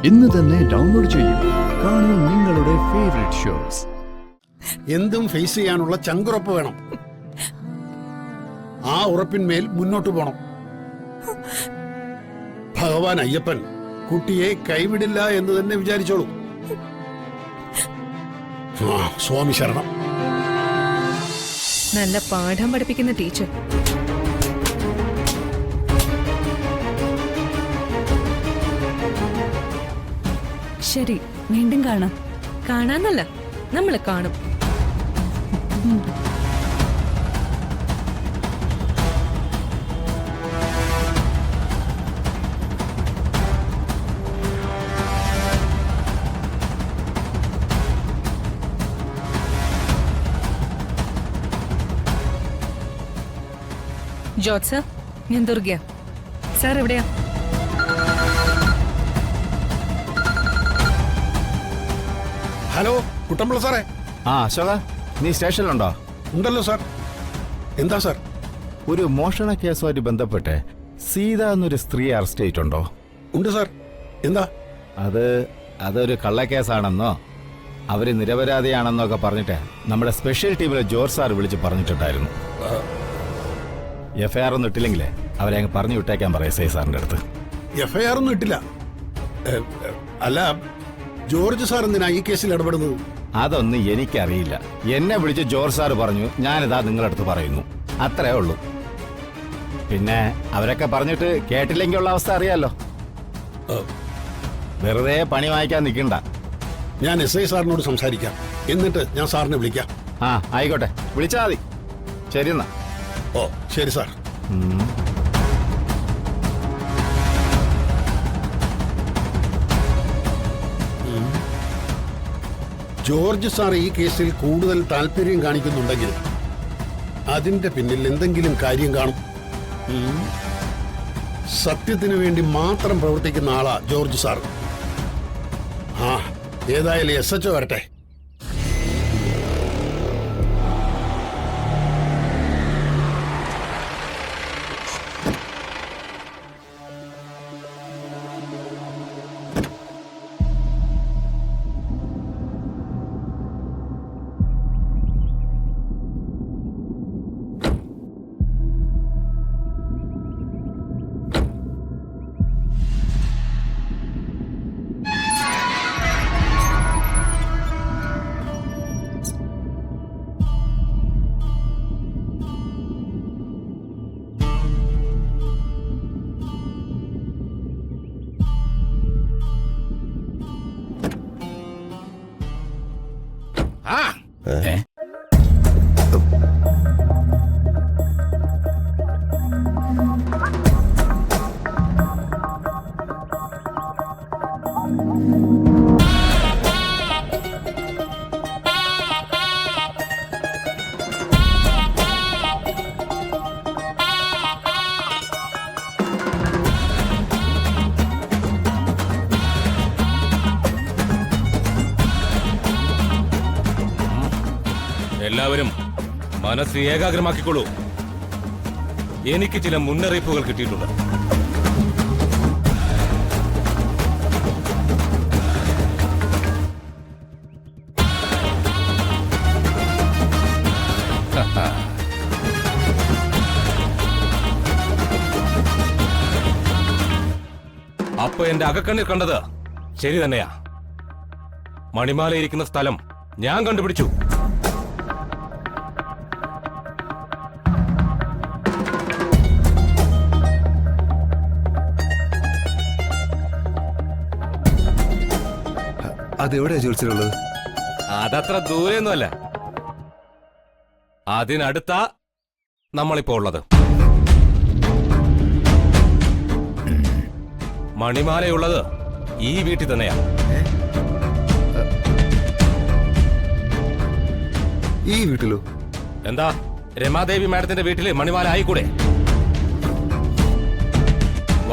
ഇന്ന് തന്നെ ഡൗൺലോഡ് ചെയ്യൂ. കാണൂ നിങ്ങളുടെ ഫേവറേറ്റ് ഷോസ്. എന്തും ഫേസ് ചെയ്യാനുള്ള ചങ്കുറപ്പ് വേണം. ആ ഉറപ്പിന്മേൽ മുന്നോട്ട് പോണം. ഭഗവാൻ അയ്യപ്പൻ കുട്ടിയെ കൈവിടില്ല എന്ന് തന്നെ വിചാരിച്ചോളൂ. സ്വാമി ശരണം. നല്ല പാഠം പഠിപ്പിക്കുന്ന ടീച്ചർ. ശരി, വീണ്ടും കാണാം. കാണാന്നല്ല, നമ്മള് കാണും. ജോർജ് സർ, ഞാൻ ദുർഗ. സാർ എവിടെയാ? ഹലോ, കുട്ടമ്പിള്ള സാറേ. ആ അശോക, നീ സ്റ്റേഷനിലുണ്ടോ? ഉണ്ടല്ലോ സാർ. എന്താ സാർ? ഒരു മോഷണ കേസുമായിട്ട് ബന്ധപ്പെട്ട് സീത എന്നൊരു സ്ത്രീ അറസ്റ്റ് ചെയ്തിട്ടുണ്ടോ? ഉണ്ട് സാർ. എന്താ? അതൊരു കള്ളക്കേസാണെന്നോ അവര് നിരപരാധിയാണെന്നോ ഒക്കെ പറഞ്ഞിട്ട് നമ്മുടെ സ്പെഷ്യൽ ടീമിലെ ജോർജ് സാർ വിളിച്ച് പറഞ്ഞിട്ടുണ്ടായിരുന്നു. FIR ഒന്നും ഇട്ടില്ലെങ്കിലേ അവരെ അങ്ങ് പറഞ്ഞു വിട്ടേക്കാൻ പറയാം SI സാറിന്റെ അടുത്ത്. FIR ഒന്നും ഇട്ടില്ല. അല്ല, ജോർജ് സാർ എന്തിനാ ഈ കേസിൽ ഇടപെടുന്നത്? അതൊന്നും എനിക്കറിയില്ല. എന്നെ വിളിച്ച് ജോർജ് സാർ പറഞ്ഞു, ഞാനിതാ നിങ്ങളുടെ അടുത്ത് പറയുന്നു, അത്രേ ഉള്ളൂ. പിന്നെ അവരൊക്കെ പറഞ്ഞിട്ട് കേട്ടില്ലെങ്കിൽ ഉള്ള അവസ്ഥ അറിയാലോ. വെറുതെ പണി വാങ്ങിക്കാൻ നിൽക്കണ്ട. ഞാൻ SI സാറിനോട് സംസാരിക്കാം. എന്നിട്ട് ഞാൻ സാറിനെ വിളിക്കാം. ആ ആയിക്കോട്ടെ, വിളിച്ചാൽ മതി. ശരി എന്നാ. ഓ ശരി സാർ. ജോർജ് സാർ ഈ കേസിൽ കൂടുതൽ താല്പര്യം കാണിക്കുന്നുണ്ടെങ്കിൽ അതിന്റെ പിന്നിൽ എന്തെങ്കിലും കാര്യം കാണും. സത്യത്തിനു വേണ്ടി മാത്രം പ്രവർത്തിക്കുന്ന ആളാ ജോർജ് സാർ. ആ ഏതായാലും SHO വരട്ടെ. എല്ലാവരും മനസ്സ് ഏകാഗ്രമാക്കിക്കോളൂ. എനിക്ക് ചില മുന്നറിയിപ്പുകൾ കിട്ടിയിട്ടുണ്ട്. അപ്പൊ എന്റെ അകക്കണ്ണിൽ കണ്ടത് ശരി തന്നെയാ. മണിമാല ഇരിക്കുന്ന സ്ഥലം ഞാൻ കണ്ടുപിടിച്ചു. അതെവിടെയാ ജോത്സ്യനുള്ളത്? അതത്ര ദൂരെയൊന്നുമല്ല, അതിനടുത്താ നമ്മളിപ്പോ ഉള്ളത്. മണിമാലയുള്ളത് ഈ വീട്ടിൽ തന്നെയാ. ഈ വീട്ടിലോ? എന്താ, രമാദേവി മാഡത്തിന്റെ വീട്ടില് മണിമാല ആയിക്കൂടെ?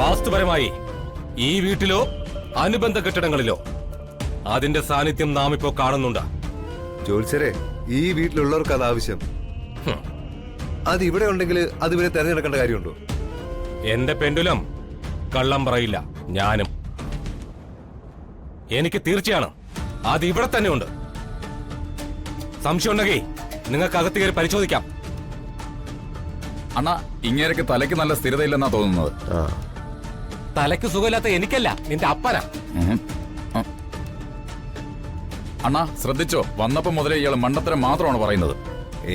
വാസ്തുപരമായി ഈ വീട്ടിലോ അനുബന്ധ കെട്ടിടങ്ങളിലോ അതിന്റെ സാന്നിധ്യം നാം ഇപ്പോ കാണുന്നുണ്ട്. ജോത്സ്യരെ, ഈ വീട്ടിലുള്ളവർക്ക് അത് ആവശ്യം. അത് ഇവിടെ ഉണ്ടെങ്കിൽ അത് ഇവരെ തെരഞ്ഞെടുക്കേണ്ട കാര്യമുണ്ടോ? എന്റെ പെൻഡുലം കള്ളം പറയില്ല. ഞാനും എനിക്ക് തീർച്ചയാണ് അത് ഇവിടെ തന്നെ ഉണ്ട്. സംശയം ഉണ്ടെങ്കിൽ നിങ്ങൾക്ക് അകത്ത് കയറി പരിശോധിക്കാം. അണ്ണാ ഇങ്ങേരക്ക് തലയ്ക്ക് നല്ല സ്ഥിരതയില്ലെന്നാ തോന്നുന്നത്. തലയ്ക്ക് സുഖമില്ലാത്ത എനിക്കല്ല, നിന്റെ അപ്പനാ. ഉം. ആ. അണ്ണാ ശ്രദ്ധിച്ചോ, വന്നപ്പോ മുതലേ ഇയാൾ മണ്ടത്തരം മാത്രമാണ് പറയുന്നത്.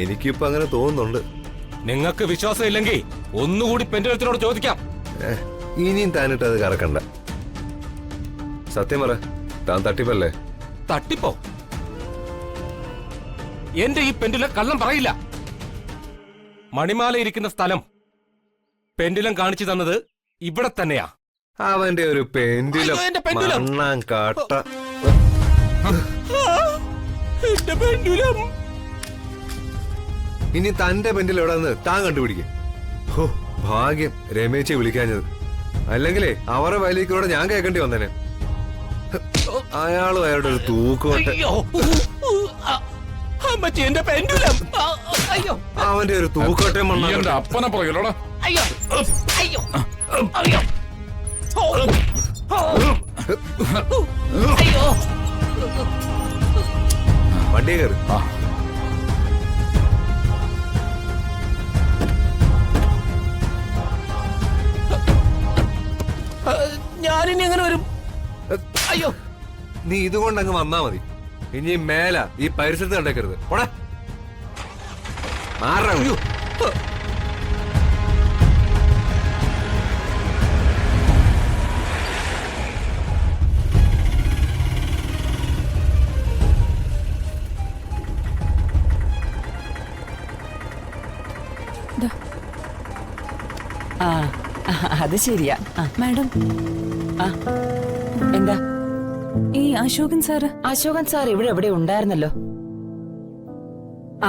എനിക്കിപ്പോ അങ്ങനെ തോന്നുന്നുണ്ട്. നിങ്ങൾക്ക് വിശ്വാസം ഇല്ലെങ്കിൽ ഒന്നുകൂടി പെൻഡുലത്തിനോട് ചോദിക്കാം. ഇനിയും താനിട്ട് അത് കറക്കണ്ട. സത്യം പറ, താൻ തട്ടിപ്പല്ലേ? തട്ടിപ്പോ? എന്റെ ഈ പെൻഡുലം കള്ളം പറയില്ല. മണിമാല ഇരിക്കുന്ന സ്ഥലം പെൻഡുലം കാണിച്ചു തന്നത് ഇവിടെ തന്നെയാ. അവന്റെ ഒരു പെൻഡുലം അയ്യോ, എന്റെ പെൻഡുലം. മണ്ണാൻ കാട്ട. എന്റെ പെൻഡുലം. ഇനി തന്റെ പെൻഡുലം എവിടെന്ന് താൻ കണ്ടുപിടിക്കും. ഹോ, ഭാഗ്യം രമേശെ വിളിക്കാഞ്ഞത്. അല്ലെങ്കിലേ അവരുടെ വയലിക്കൂടെ ഞാൻ കേൾക്കേണ്ടി വന്നേനെ. അയാളും അയാളുടെ ഒരു തൂക്കോട്ടെ. അയ്യോ, അമ്മച്ചി, എന്റെ പെൻഡുലം. അയ്യോ, അവന്റെ ഒരു തൂക്കോട്ടെ നീ മണ്ണാൻ എന്റെ അപ്പനെ പുറകിലോടാ. അയ്യോ, അയ്യോ, അയ്യോ, അയ്യോ. വണ്ടി കയറി. ആ. ഞാനിനി എങ്ങനെ വരും? അയ്യോ, നീ ഇതുകൊണ്ട് അങ്ങ് വന്നാ മതി. ഇനി മേല ഈ പരിസരത്ത് കണ്ടേക്കരുത്. പോടാ, മാറാ. ആ അത് ശരിയാ. മാഡം, എന്താ ഈ അശോകൻ സാറ് അശോകൻ സാർ ഇവിടെ എവിടെ ഉണ്ടായിരുന്നല്ലോ.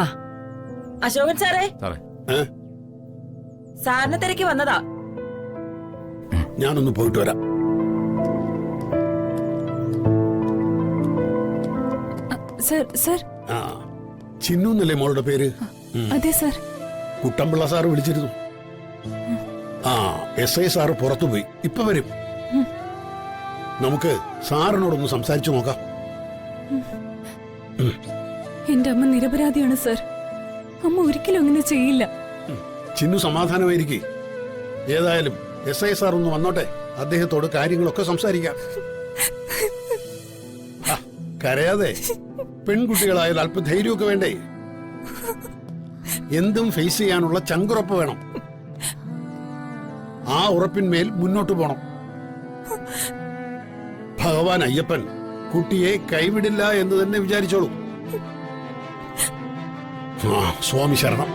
ആ അശോകൻ സാറേ, സാറേ സാറിനെ തിരക്കി വന്നതാ. ഞാനൊന്ന് പോയിട്ട് വരാം. സർ സർ ആ, ചിന്നു എന്നല്ലേ മോളുടെ പേര്? അതെ സർ. കുട്ടമ്പിള്ള സാറ് വിളിച്ചിരുന്നു. ആ, SI സാറ് പുറത്തു പോയി, ഇപ്പൊ വരും. നമുക്ക് സാറിനോടൊന്ന് സംസാരിച്ചു നോക്കാം. എന്റെ അമ്മ നിരപരാധിയാണ് സർ. അമ്മ ഒരിക്കലും അങ്ങനെ ചെയ്യില്ല. ചിന്നു സമാധാനമായിരിക്കെ. ഏതായാലും SI സാർ ഒന്ന് വന്നോട്ടെ, അദ്ദേഹത്തോട് കാര്യങ്ങളൊക്കെ സംസാരിക്കാം. ആ, കരയാതെ. പെൺകുട്ടികളായാൽ അല്പം ധൈര്യമൊക്കെ വേണ്ടേ? എന്തും ഫേസ് ചെയ്യാനുള്ള ചങ്കുറപ്പ് വേണം. ആ ഉറപ്പിന്മേൽ മുന്നോട്ട് പോണം. ഭഗവാൻ അയ്യപ്പൻ കുട്ടിയെ കൈവിടില്ല എന്ന് തന്നെ വിചാരിച്ചോളൂ. സ്വാമി ശരണം.